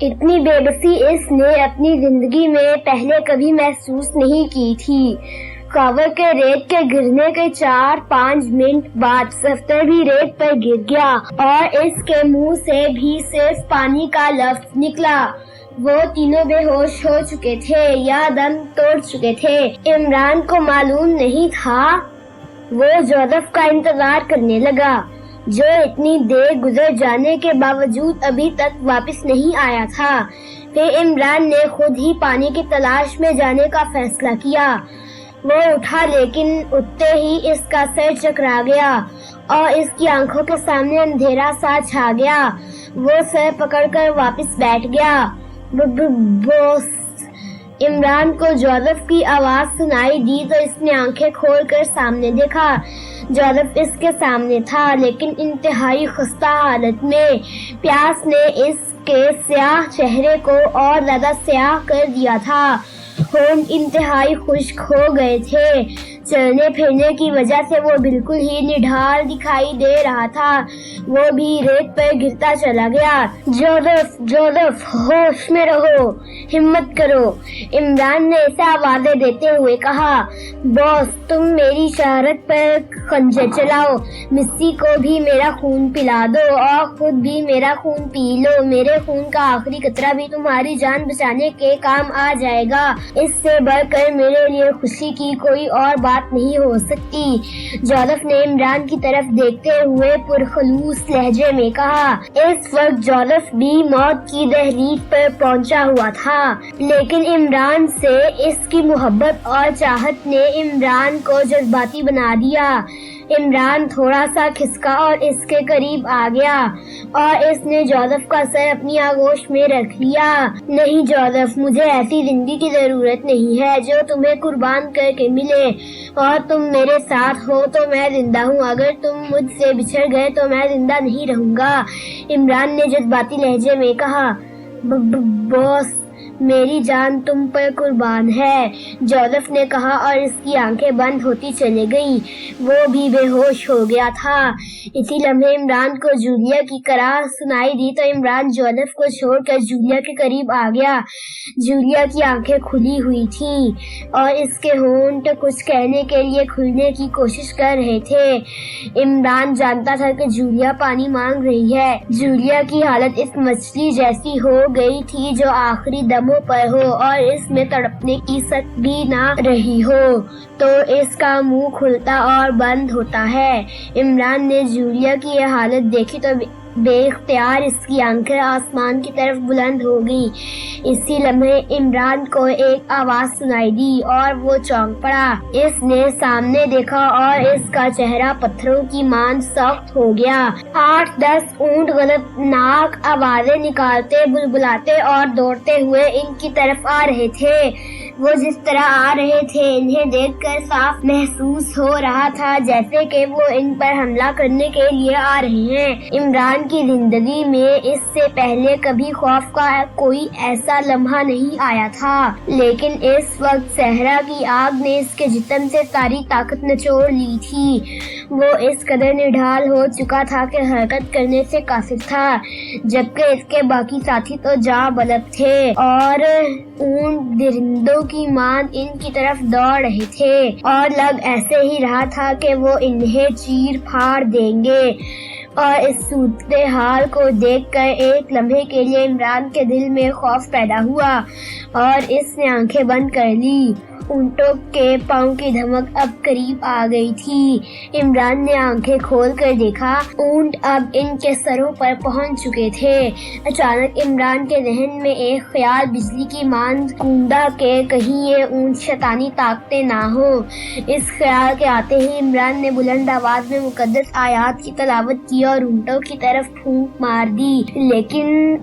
اتنی بے بسی اس نے اپنی زندگی میں پہلے کبھی محسوس نہیں کی تھی۔ کاور کے ریت کے گرنے کے 4-5 منٹ بعد صفدر بھی ریت پر گر گیا اور اس کے منہ سے بھی صرف پانی کا لفظ نکلا۔ وہ تینوں بے ہوش ہو چکے تھے یا دم توڑ چکے تھے۔ عمران کو معلوم نہیں تھا۔ وہ جوزف کا انتظار کرنے لگا، جو اتنی دیر گزر جانے کے باوجود ابھی تک واپس نہیں آیا تھا۔ پھر عمران نے خود ہی پانی کی تلاش میں جانے کا فیصلہ کیا۔ وہ اٹھا لیکن اٹھتے ہی اس کا سر چکرا گیا اور اس کی آنکھوں کے سامنے اندھیرا سا چھا گیا۔ وہ سر پکڑ کر واپس بیٹھ گیا۔ بوس! عمران کو جوزف کی آواز سنائی دی تو اس نے آنکھیں کھول کر سامنے دیکھا۔ جوزف اس کے سامنے تھا، لیکن انتہائی خستہ حالت میں۔ پیاس نے اس کے سیاہ چہرے کو اور زیادہ سیاہ کر دیا تھا۔ ہونٹ انتہائی خشک ہو گئے تھے۔ چلنے پھرنے کی وجہ سے وہ بالکل ہی نڈھال دکھائی دے رہا تھا۔ وہ بھی ریت پر گرتا چلا گیا۔ جوزف، ہوش میں رہو، ہمت کرو، عمران نے اسے آوازیں دیتے ہوئے کہا۔ باس، تم میری شہرت پر خنجر چلاؤ، مسی کو بھی میرا خون پلا دو اور خود بھی میرا خون پی لو۔ میرے خون کا آخری قطرہ بھی تمہاری جان بچانے کے کام آ جائے گا۔ اس سے بڑھ کر میرے لیے خوشی کی کوئی اور بات نہیں ہو سکتی۔ جوزف نے عمران کی طرف دیکھتے ہوئے پرخلوص لہجے میں کہا۔ اس وقت جوزف بھی موت کی دہلیز پر پہنچا ہوا تھا، لیکن عمران سے اس کی محبت اور چاہت نے عمران کو جذباتی بنا دیا۔ عمران تھوڑا سا کھسکا اور اس کے قریب آ گیا اور اس نے جوزف کا سر اپنی آغوش میں رکھ لیا۔ نہیں جوزف، مجھے ایسی زندگی کی ضرورت نہیں ہے جو تمہیں قربان کر کے ملے، اور تم میرے ساتھ ہو تو میں زندہ ہوں، اگر تم مجھ سے بچھڑ گئے تو میں زندہ نہیں رہوں گا۔ عمران نے جذباتی لہجے میں کہا۔ باس، میری جان تم پر قربان ہے، جوزف نے کہا اور اس کی آنکھیں بند ہوتی چلی گئیں۔ وہ بھی بے ہوش ہو گیا تھا۔ اسی لمحے عمران کو جولیا کی کراہ سنائی دی تو عمران جوزف کو چھوڑ کر جولیا کے قریب آ گیا۔ جولیا کی آنکھیں کھلی ہوئی تھیں اور اس کے ہونٹ کچھ کہنے کے لیے کھلنے کی کوشش کر رہے تھے۔ عمران جانتا تھا کہ جولیا پانی مانگ رہی ہے۔ جولیا کی حالت اس مچھلی جیسی ہو گئی تھی جو آخری دموں پر ہو اور اس میں تڑپنے کی سک بھی نہ رہی ہو تو اس کا منہ کھلتا اور بند ہوتا ہے۔ عمران نے جولیا کی یہ حالت دیکھی تو بے اختیار اس کی آنکھیں آسمان کی طرف بلند ہو گئیں۔ اسی لمحے عمران کو ایک آواز سنائی دی اور وہ چونک پڑا۔ اس نے سامنے دیکھا اور اس کا چہرہ پتھروں کی مانند سخت ہو گیا۔ 8-10 اونٹ غضبناک آوازیں نکالتے، بلبلاتے اور دوڑتے ہوئے ان کی طرف آ رہے تھے۔ وہ جس طرح آ رہے تھے انہیں دیکھ کر صاف محسوس ہو رہا تھا جیسے کہ وہ ان پر حملہ کرنے کے لیے آ رہے ہیں۔ عمران کی زندگی میں اس سے پہلے کبھی خوف کا کوئی ایسا لمحہ نہیں آیا تھا، لیکن اس وقت صحرا کی آگ نے اس کے جسم سے ساری طاقت نچوڑ لی تھی۔ وہ اس قدر نڈھال ہو چکا تھا کہ حرکت کرنے سے قاصر تھا، جبکہ اس کے باقی ساتھی تو جاں بلب تھے اور اونٹ درندوں کی مانند ان کی طرف دوڑ رہے تھے اور لگ ایسے ہی رہا تھا کہ وہ انہیں چیر پھاڑ دیں گے۔ اور اس صورتحال کو دیکھ کر ایک لمحے کے لیے عمران کے دل میں خوف پیدا ہوا اور اس نے آنکھیں بند کر لی۔ اونٹوں کے پاؤں کی دھمک اب قریب آ گئی تھی۔ عمران نے آنکھیں کھول کر دیکھا، اونٹ اب ان کے سروں پر پہنچ چکے تھے۔ اچانک عمران کے ذہن میں ایک خیال بجلی کی مانند گوندا کہ کہیں یہ اونٹ شیطانی طاقتیں نہ ہوں۔ اس خیال کے آتے ہی عمران نے بلند آواز میں مقدس آیات کی تلاوت کی اور اونٹوں کی طرف پھونک مار دی، لیکن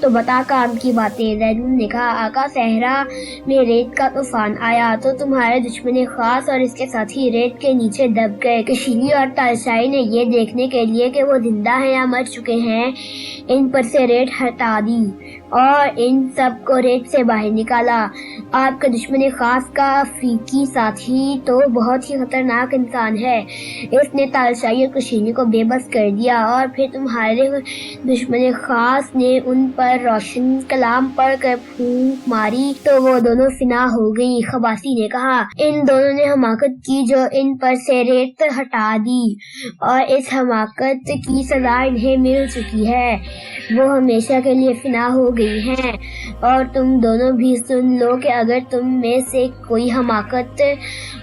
تو بتا کام کی باتیں۔ ذیلون نے کہا آقا صحرا میں ریت کا طوفان آیا تو تمہارے دشمن خاص اور اس کے ساتھی ریت کے نیچے دب گئے۔ کشیلی اور تالشائی نے یہ دیکھنے کے لیے کہ وہ زندہ ہیں یا مر چکے ہیں ان پر سے ریت ہٹا دی اور ان سب کو ریت سے باہر نکالا۔ آپ کے دشمن خاص کا افریقی ساتھی تو بہت ہی خطرناک انسان ہے، اس نے تالشائی اور کشیلی کو بے بس کر دیا اور پھر تمہارے دشمن خاص نے ان پر روشن کلام پڑھ کر پھونک ماری تو وہ دونوں فنا ہو گئی۔ خباسی نے کہا ان دونوں نے حماقت کی جو ان پر سے ریت ہٹا دی اور اس حماقت کی سزا انہیں مل چکی ہے، وہ ہمیشہ کے لیے فنا ہو گئی ہیں۔ اور تم دونوں بھی سن لو کہ اگر تم میں سے کوئی حماقت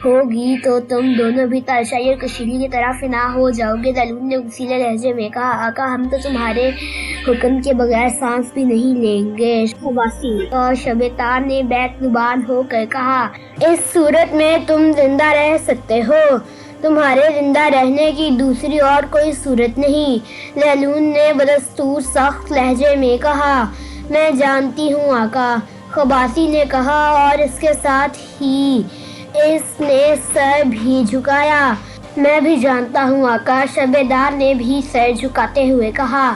ہوگی تو تم دونوں بھی تالشائی اور کشیلی کی طرح فنا ہو جاؤ گے۔ ذیلون نے غصیلے لہجے میں کہا آقا ہم تو تمہارے حکم کے بغیر سانس بھی نہیں لیں گے۔ خباسی اور شبیتار نے بیت زبان ہو کر کہا اس صورت میں تم زندہ رہ سکتے ہو، تمہارے زندہ رہنے کی دوسری اور کوئی صورت نہیں۔ ذیلون نے بدستور سخت لہجے میں کہا میں جانتی ہوں آقا۔ خباسی نے کہا اور اس کے ساتھ ہی اس نے سر بھی جھکایا۔ میں بھی جانتا ہوں آقا۔ شبیدار نے بھی سر جھکاتے ہوئے کہا